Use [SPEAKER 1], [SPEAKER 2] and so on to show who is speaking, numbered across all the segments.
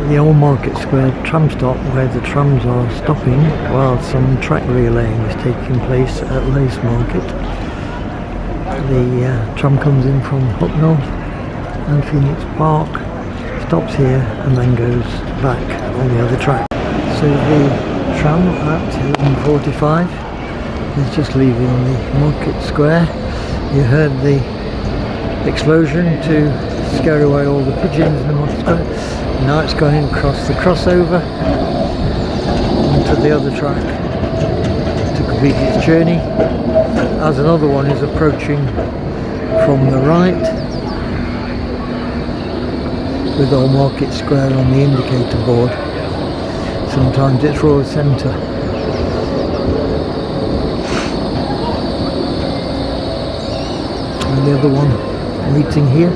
[SPEAKER 1] the old Market Square tram stop where the trams are stopping while some track relaying is taking place at Lace Market. The tram comes in from Hucknall and Phoenix Park, stops here and then goes back on the other track. So the tram at 11:45 is just leaving the Market Square. You heard the explosion to scare away all the pigeons in the Market Square. Now it's going across the crossover onto the other track to complete its journey, as another one is approaching from the right with Old Market Square on the indicator board. Sometimes it's Royal Centre. And the other one meeting here.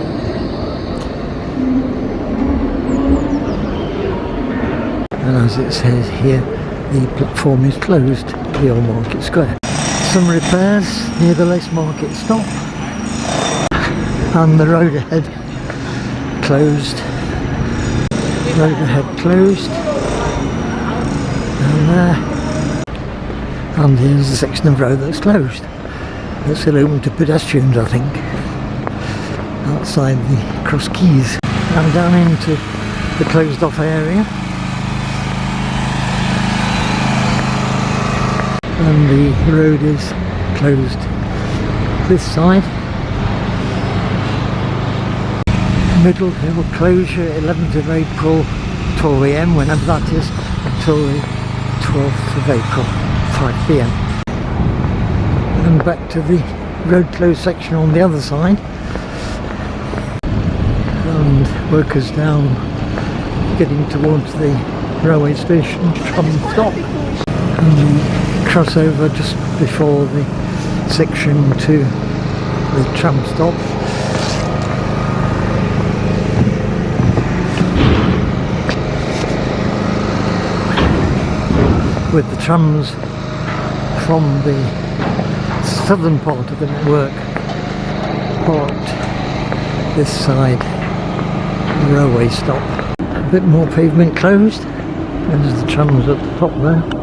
[SPEAKER 1] And as it says here, the platform is closed, the Old Market Square. Some repairs near the Lace Market stop, and the road ahead closed. Road ahead closed, and there. And here's the section of road that's closed. It's still open to pedestrians, I think, outside the Cross Keys. And down into the closed off area. And the road is closed this side. Middle Hill closure, 11th of April, 12 AM, whenever that is, until the 12th of April, 5 PM. And back to the road closed section on the other side. And workers down getting towards the railway station tram stop. And the crossover just before the section to the tram stop. With the trams from the southern part of the network parked this side the railway stop. A bit more pavement closed. There's the trams at the top there.